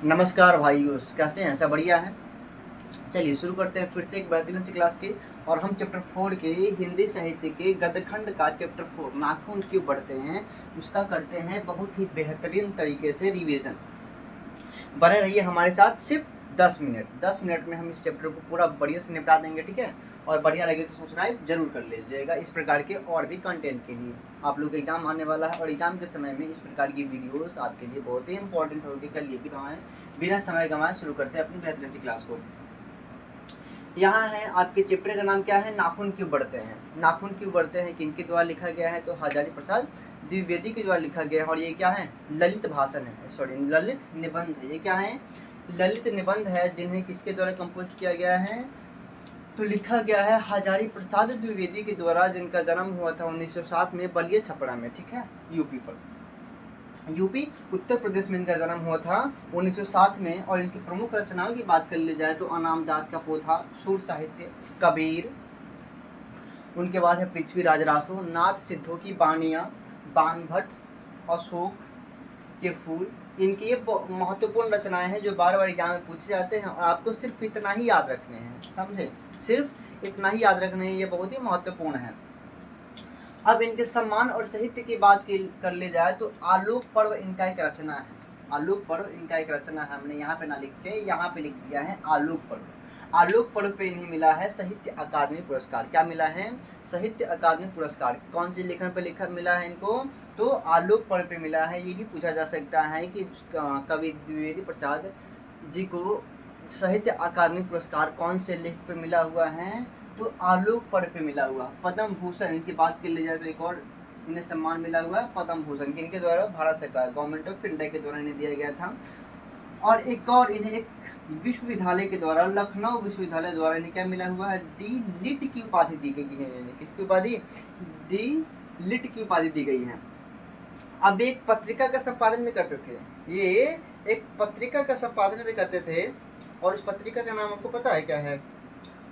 नमस्कार भाइयों, कैसे हैं? सब बढ़िया है। चलिए शुरू करते हैं फिर से एक बेहतरीन सी क्लास की। और हम चैप्टर 4 के हिंदी साहित्य के गद्यखंड का चैप्टर 4 नाखून क्यों बढ़ते हैं उसका करते हैं बहुत ही बेहतरीन तरीके से रिवीजन। बने रहिए हमारे साथ सिर्फ 10 मिनट में हम इस चैप्टर को पूरा बढ़िया से निपटा देंगे, ठीक है। और बढ़िया लगे तो सब्सक्राइब जरूर कर लीजिएगा इस प्रकार के और भी कंटेंट के लिए। आप लोग एग्जाम आने वाला है और एग्जाम के समय में इस प्रकार की वीडियोस आपके लिए बहुत ही इंपॉर्टेंट होगी। चलिए बिना समय गंवाए शुरू करते हैं अपनी बेहतरीन सी क्लास को। यहाँ है आपके चैप्टर का नाम क्या है? नाखून क्यों बढ़ते हैं। नाखून क्यों बढ़ते हैं किनके द्वारा लिखा गया है? तो हजारी प्रसाद द्विवेदी के द्वारा लिखा गया है। और ये क्या है? ललित भाषण है, सॉरी ललित निबंध है। ये क्या है? ललित निबंध है, जिन्हें किसके द्वारा कंपोज किया गया है? तो लिखा गया है हजारी प्रसाद द्विवेदी के द्वारा, जिनका जन्म हुआ था 1907 में बलिया छपरा में, ठीक है, यूपी पर। यूपी उत्तर प्रदेश में इनका जन्म हुआ था 1907 में। और इनकी प्रमुख रचनाओं की बात कर ली जाए तो अनाम दास का पोथा, सुर साहित्य, कबीर, उनके बाद है पृथ्वीराज रासो, नाथ सिद्धों की बाणियाँ, बाणभट्ट, अशोक के फूल। इनकी ये महत्वपूर्ण रचनाएं हैं जो बार बार एग्जाम में पूछे जाते हैं और आपको सिर्फ इतना ही याद रखने हैं, समझे? सिर्फ इतना ही याद रखने हैं, ये बहुत ही महत्वपूर्ण है। अब इनके सम्मान और साहित्य की बात कर ले जाए तो आलोक पर्व इनका एक रचना है। आलोक पर्व इनका एक रचना है। हमने यहाँ पे ना लिख के यहाँ पे लिख दिया है आलोक पर्व। आलोक पर्व पे इन्हें मिला है साहित्य अकादमी पुरस्कार। क्या मिला है? साहित्य अकादमी पुरस्कार। कौन सी लेखन पे लिखा मिला है इनको? तो आलोक पर्व पे मिला है। ये भी पूछा जा सकता है कि कवि द्विवेदी प्रसाद जी को साहित्य अकादमी पुरस्कार कौन से लेख पे मिला हुआ है? तो आलोक पर्व पे मिला हुआ। पद्म भूषण इनकी बात कर ली जाए तो एक और इन्हें सम्मान मिला हुआ है, पद्म भूषण, किनके द्वारा? भारत सरकार, गवर्नमेंट ऑफ इंडिया के द्वारा इन्हें दिया गया था। और एक और इन्हें एक विश्वविद्यालय के द्वारा, लखनऊ विश्वविद्यालय द्वारा इन्हें क्या मिला हुआ है? डी लिट की उपाधि दी गई है। किसकी उपाधि? डी लिट की उपाधि दी गई है। अब एक पत्रिका का संपादन भी करते थे ये, एक पत्रिका का संपादन भी करते थे। और उस पत्रिका का नाम आपको पता है क्या है?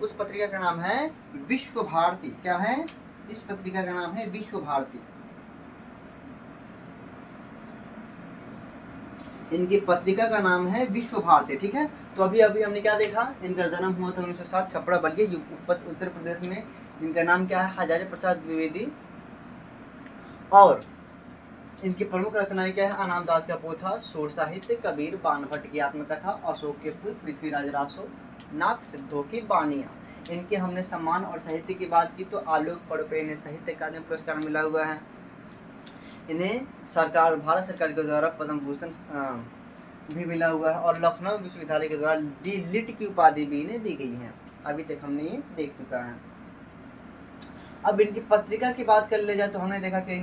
उस पत्रिका का नाम है विश्व भारती। क्या है? इस पत्रिका का नाम है विश्व भारती। इनकी पत्रिका का नाम है विश्व भारती, ठीक है। तो अभी अभी हमने क्या देखा? इनका जन्म हुआ था 1907 छपरा बलिया उत्तर प्रदेश में। इनका नाम क्या है? हजारी प्रसाद द्विवेदी। और इनकी प्रमुख रचनाएं क्या है? अनाम दास का पोथा, सुर साहित्य, कबीर, बाणभट्ट की आत्मकथा, अशोक के फूल, पृथ्वीराज रासो, नाथ सिद्धों की बाणियाँ। इनके हमने सम्मान और साहित्य की बात की तो आलोक पर्व पे इन्हें साहित्य अकादमी पुरस्कार मिला हुआ है। इन्हें सरकार, भारत सरकार के द्वारा पद्म भूषण भी मिला हुआ है। और लखनऊ विश्वविद्यालय के द्वारा डी लिट की उपाधि भी इन्हें दी गई है। अभी तक हमने ये देख चुका है। अब इनकी पत्रिका की बात कर ले जाए तो हमने देखा कि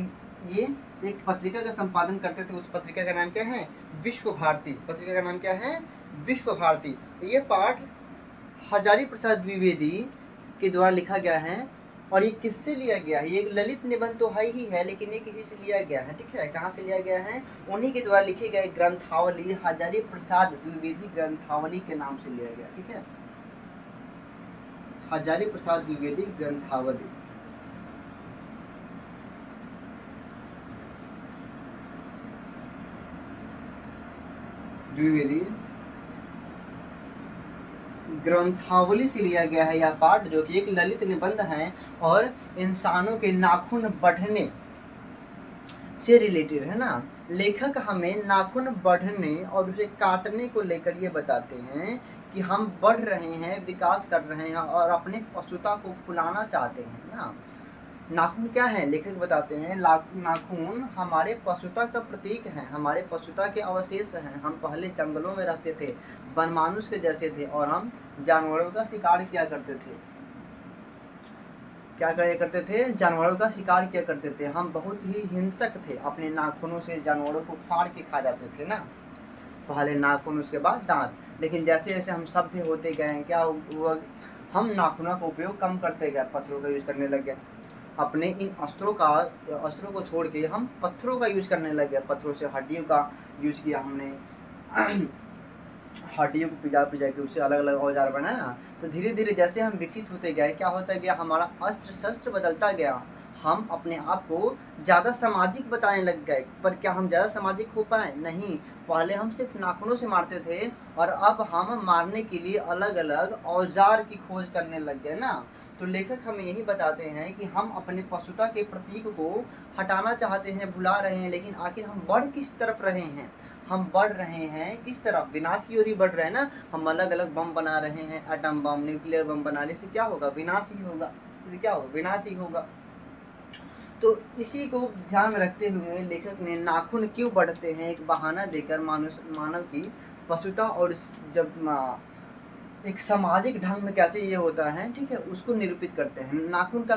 ये एक पत्रिका का संपादन करते थे। उस पत्रिका का नाम क्या है? विश्व भारती। पत्रिका का नाम क्या है? विश्व भारती। ये पाठ हजारी प्रसाद द्विवेदी के द्वारा लिखा गया है। और ये किससे लिया गया है? ये एक ललित निबंध तो है ही है, लेकिन ये किसी से लिया गया है, ठीक है। कहाँ से लिया गया है? उन्हीं के द्वारा लिखे गए ग्रंथावली, हजारी प्रसाद द्विवेदी ग्रंथावली के नाम से लिया गया, ठीक है। हजारी प्रसाद द्विवेदी ग्रंथावली। द्विवेदी ग्रंथावली से लिया गया है यह पाठ, जो कि एक ललित निबंध है और इंसानों के नाखून बढ़ने से रिलेटेड है ना। लेखक हमें नाखून बढ़ने और उसे काटने को लेकर ये बताते हैं कि हम बढ़ रहे हैं, विकास कर रहे हैं और अपने पशुता को फुलाना चाहते हैं ना। नाखून क्या है? लेखक बताते हैं नाखून हमारे पशुता का प्रतीक है, हमारे पशुता के अवशेष हैं। हम पहले जंगलों में रहते थे, वनमानुष के जैसे थे और हम जानवरों का शिकार किया करते थे। क्या किया करते थे? जानवरों का शिकार किया करते थे। हम बहुत ही हिंसक थे, अपने नाखूनों से जानवरों को फाड़ के खा जाते थे ना। पहले नाखून, उसके बाद दांत। लेकिन जैसे जैसे हम सभ्य होते गए, क्या हुआ? हम नाखूनों का उपयोग कम करते गए, पत्थरों का यूज करने लग गए। अपने इन अस्त्रों को छोड़ के हम पत्थरों का यूज करने लग गए। पत्थरों से हड्डियों का यूज किया हमने हड्डियों को पिजा पिजा के उससे अलग अलग औजार बनाया। तो धीरे धीरे जैसे हम विकसित होते गए, क्या होता गया? हमारा अस्त्र शस्त्र बदलता गया, हम अपने आप को ज़्यादा सामाजिक बताने लग गए। पर क्या हम ज़्यादा सामाजिक हो पाए? नहीं। पहले हम सिर्फ नाखूनों से मारते थे और अब हम मारने के लिए अलग अलग औजार की खोज करने लग गए ना। तो लेखक हमें यही बताते हैं कि हम अपने पशुता के प्रतीक को हटाना चाहते हैं, भुला रहे हैं, लेकिन आखिर हम बढ़ किस तरफ रहे हैं? हम बढ़ रहे हैं किस तरफ? विनाश की ओर ही बढ़ रहे हैं ना। हम अलग अलग बम बना रहे हैं, एटम बम, न्यूक्लियर बम बनाने से क्या होगा? विनाश ही होगा। इससे क्या होगा? विनाश ही होगा। तो इसी को ध्यान में रखते हुए लेखक ने नाखून क्यों बढ़ते हैं एक बहाना देकर मानव की पशुता और जब एक सामाजिक ढंग में कैसे ये होता है, ठीक है, उसको निरूपित करते हैं। नाखून का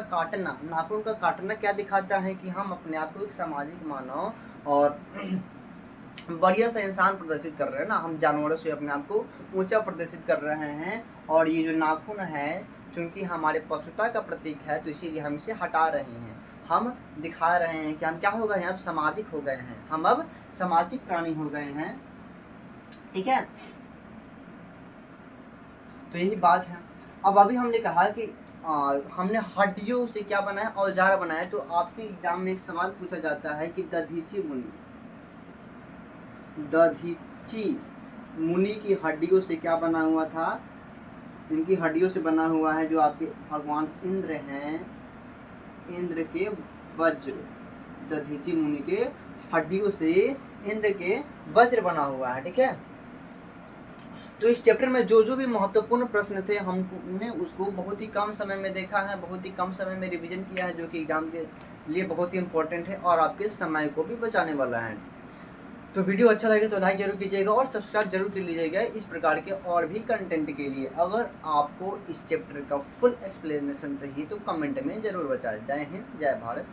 काटना क्या दिखाता है कि हम अपने आप को एक सामाजिक मानव और बढ़िया सा इंसान प्रदर्शित कर रहे हैं ना। हम जानवरों से अपने आप को ऊंचा प्रदर्शित कर रहे हैं और ये जो नाखून है क्योंकि हमारे पशुता का प्रतीक है तो इसीलिए हम इसे हटा रहे हैं। हम दिखा रहे हैं कि हम क्या हो गए हैं? अब सामाजिक हो गए हैं। हम अब सामाजिक प्राणी हो गए हैं, ठीक है। तो यही बात है। अब अभी हमने कहा कि हमने हड्डियों से क्या बनाया? औजार बनाया। तो आपके एग्जाम में एक सवाल पूछा जाता है कि दधीची मुनि की हड्डियों से क्या बना हुआ था? इनकी हड्डियों से बना हुआ है जो आपके भगवान इंद्र हैं, इंद्र के वज्र। दधीची मुनि के हड्डियों से इंद्र के वज्र बना हुआ है, ठीक है। तो इस चैप्टर में जो भी महत्वपूर्ण प्रश्न थे हमने उसको बहुत ही कम समय में देखा है, बहुत ही कम समय में रिवीजन किया है, जो कि एग्जाम के लिए बहुत ही इंपॉर्टेंट है और आपके समय को भी बचाने वाला है। तो वीडियो अच्छा लगे तो लाइक जरूर कीजिएगा और सब्सक्राइब जरूर कर लीजिएगा इस प्रकार के और भी कंटेंट के लिए। अगर आपको इस चैप्टर का फुल एक्सप्लेनेशन चाहिए तो कमेंट में जरूर बताएं। जय हिंद, जय भारत।